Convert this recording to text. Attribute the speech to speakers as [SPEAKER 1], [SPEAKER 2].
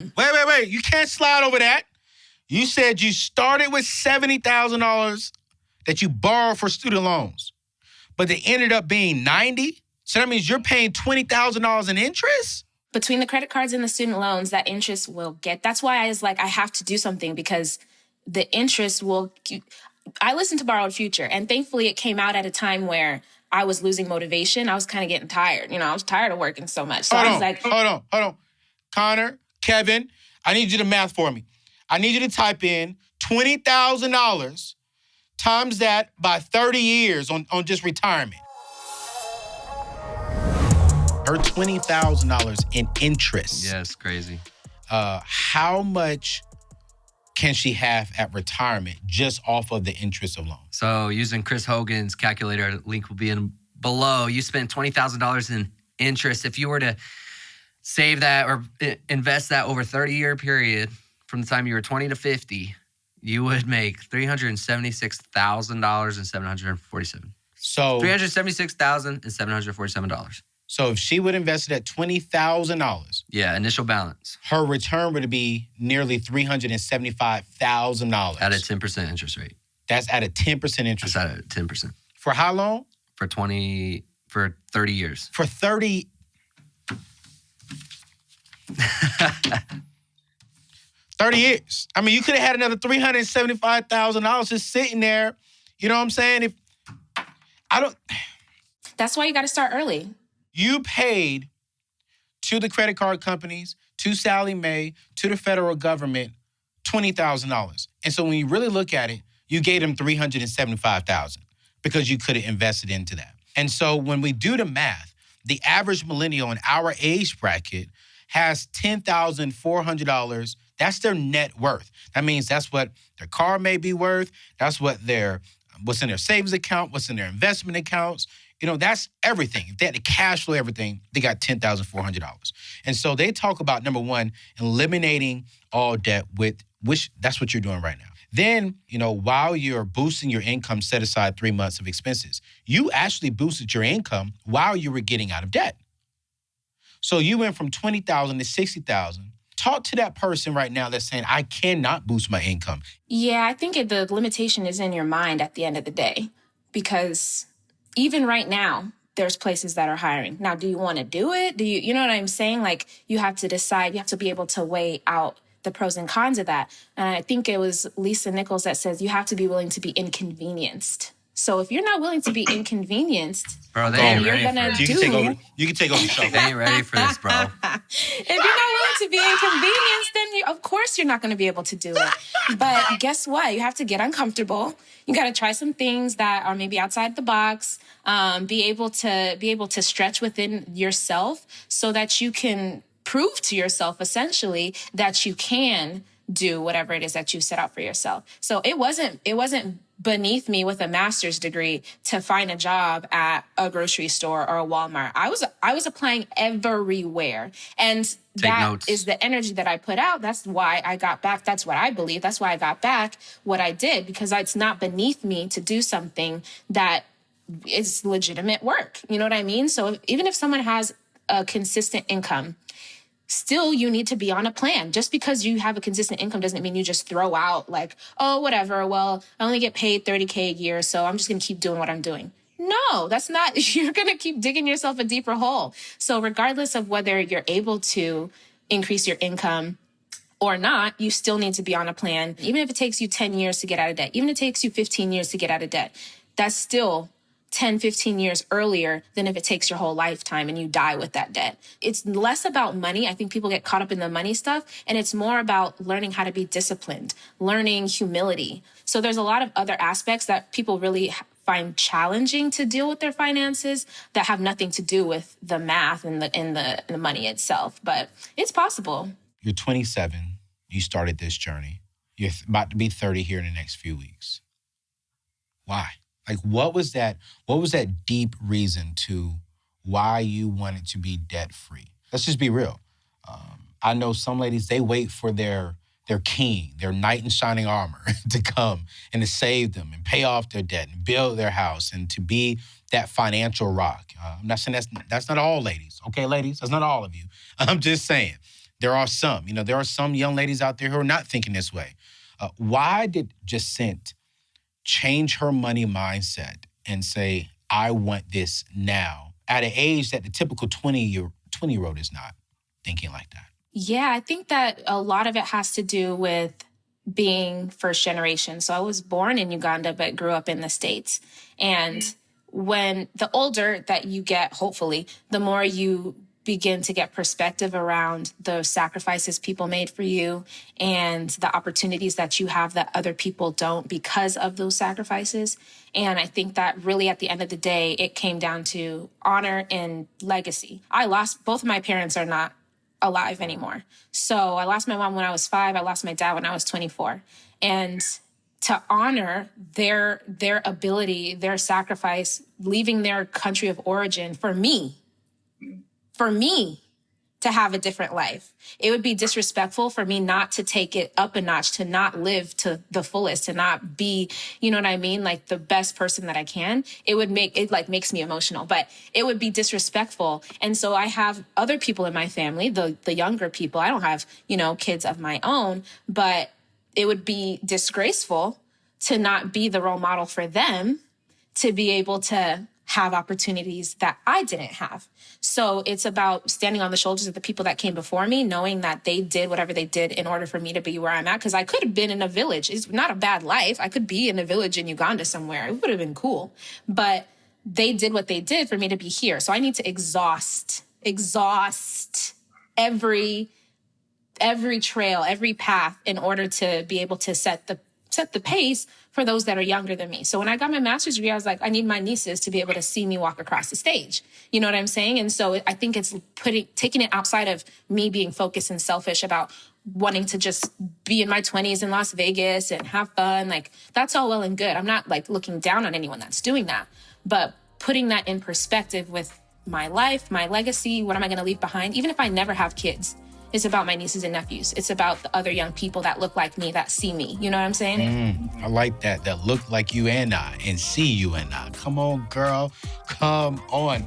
[SPEAKER 1] Wait. You can't slide over that. You said you started with $70,000 that you borrowed for student loans, but they ended up being $90,000. So that means you're paying $20,000 in interest?
[SPEAKER 2] Between the credit cards and the student loans, that interest will get. That's why I was like, I have to do something because the interest will. I listened to Borrowed Future, and thankfully it came out at a time where I was losing motivation. I was kind of getting tired. I was tired of working so much. So I was like,
[SPEAKER 1] hold on. Connor, Kevin, I need you to math for me. I need you to type in $20,000 times that by 30 years on just retirement. Her $20,000 in interest.
[SPEAKER 3] Yeah, it's crazy.
[SPEAKER 1] How much can she have at retirement just off of the interest alone?
[SPEAKER 3] So using Chris Hogan's calculator, link will be in below. You spend $20,000 in interest. If you were to save that or invest that over a 30-year period from the time you were 20 to 50, you would make $376,747.
[SPEAKER 1] So
[SPEAKER 3] $376,747.
[SPEAKER 1] So if she would invest it at $20,000,
[SPEAKER 3] yeah, initial balance,
[SPEAKER 1] her return would be nearly $375,000
[SPEAKER 3] at a 10% interest rate.
[SPEAKER 1] That's at a 10% interest rate.
[SPEAKER 3] That's at a 10%.
[SPEAKER 1] For how long?
[SPEAKER 3] For 30 years.
[SPEAKER 1] For 30. 30 years. I mean, you could have had another $375,000 just sitting there. You know what I'm saying?
[SPEAKER 2] That's why you got to start early.
[SPEAKER 1] You paid to the credit card companies, to Sallie Mae, to the federal government, $20,000. And so when you really look at it, you gave them $375,000 because you could have invested into that. And so when we do the math, the average millennial in our age bracket has $10,400. That's their net worth. That means that's what their car may be worth. That's what's in their savings account, what's in their investment accounts. That's everything. If they had to cash flow everything, they got $10,400. And so they talk about, number one, eliminating all debt, which that's what you're doing right now. Then, while you're boosting your income, set aside 3 months of expenses. You actually boosted your income while you were getting out of debt. So you went from $20,000 to $60,000. Talk to that person right now that's saying, I cannot boost my income.
[SPEAKER 2] Yeah, I think the limitation is in your mind at the end of the day, because even right now, there's places that are hiring. Now, do you want to do it? You know what I'm saying? Like, you have to decide, you have to be able to weigh out the pros and cons of that. And I think it was Lisa Nichols that says you have to be willing to be inconvenienced. So if you're not willing to be inconvenienced,
[SPEAKER 3] bro,
[SPEAKER 2] then you're going to do...
[SPEAKER 1] You can take over the show.
[SPEAKER 3] They ain't ready for this, bro.
[SPEAKER 2] If you're not willing to be inconvenienced, then of course you're not going to be able to do it. But guess what? You have to get uncomfortable. You got to try some things that are maybe outside the box. Be able to stretch within yourself so that you can prove to yourself essentially that you can do whatever it is that you set out for yourself. So it wasn't beneath me with a master's degree to find a job at a grocery store or a Walmart. I was applying everywhere. And that is the energy that I put out. That's why I got back. That's what I believe. That's why I got back what I did, because it's not beneath me to do something that is legitimate work. You know what I mean? So even if someone has a consistent income, still, you need to be on a plan. Just because you have a consistent income doesn't mean you just throw out like, oh, whatever. Well, I only get paid $30K a year, so I'm just going to keep doing what I'm doing. No, that's not. You're going to keep digging yourself a deeper hole. So regardless of whether you're able to increase your income or not, you still need to be on a plan. Even if it takes you 10 years to get out of debt, even if it takes you 15 years to get out of debt, that's still 10, 15 years earlier than if it takes your whole lifetime and you die with that debt. It's less about money. I think people get caught up in the money stuff, and it's more about learning how to be disciplined, learning humility. So there's a lot of other aspects that people really find challenging to deal with their finances that have nothing to do with the math and the money itself. But it's possible.
[SPEAKER 1] You're 27. You started this journey. You're about to be 30 here in the next few weeks. Why? Like, what was that deep reason to why you wanted to be debt-free? Let's just be real. I know some ladies, they wait for their king, their knight in shining armor to come and to save them and pay off their debt and build their house and to be that financial rock. I'm not saying that's not all ladies. Okay, ladies? That's not all of you. I'm just saying There are some. There are some young ladies out there who are not thinking this way. Why did Jacent change her money mindset and say, I want this now, at an age that the typical 20-year-old is not thinking like that?
[SPEAKER 2] Yeah, I think that a lot of it has to do with being first generation. So I was born in Uganda, but grew up in the States. And when the older that you get, hopefully, the more you begin to get perspective around the sacrifices people made for you and the opportunities that you have that other people don't because of those sacrifices. And I think that really at the end of the day, it came down to honor and legacy. Both of my parents are not alive anymore. So I lost my mom when I was 5. I lost my dad when I was 24. And to honor their ability, their sacrifice, leaving their country of origin for me to have a different life. It would be disrespectful for me not to take it up a notch, to not live to the fullest, to not be, you know what I mean? Like the best person that I can. Makes me emotional, but it would be disrespectful. And so I have other people in my family, the younger people. I don't have, kids of my own, but it would be disgraceful to not be the role model for them to be able to have opportunities that I didn't have. So it's about standing on the shoulders of the people that came before me, knowing that they did whatever they did in order for me to be where I'm at. Because I could have been in a village. It's not a bad life. I could be in a village in Uganda somewhere. It would have been cool. But they did what they did for me to be here. So I need to exhaust every trail, every path in order to be able to set the pace for those that are younger than me. So when I got my master's degree, I was like, I need my nieces to be able to see me walk across the stage. You know what I'm saying? And so I think it's taking it outside of me being focused and selfish about wanting to just be in my 20s in Las Vegas and have fun. Like, that's all well and good. I'm not like looking down on anyone that's doing that, but putting that in perspective with my life, my legacy, what am I going to leave behind? Even if I never have kids, it's about my nieces and nephews. It's about the other young people that look like me, that see me. You know what I'm saying?
[SPEAKER 1] I like that. That look like you and I and see you and I. Come on, girl. Come on.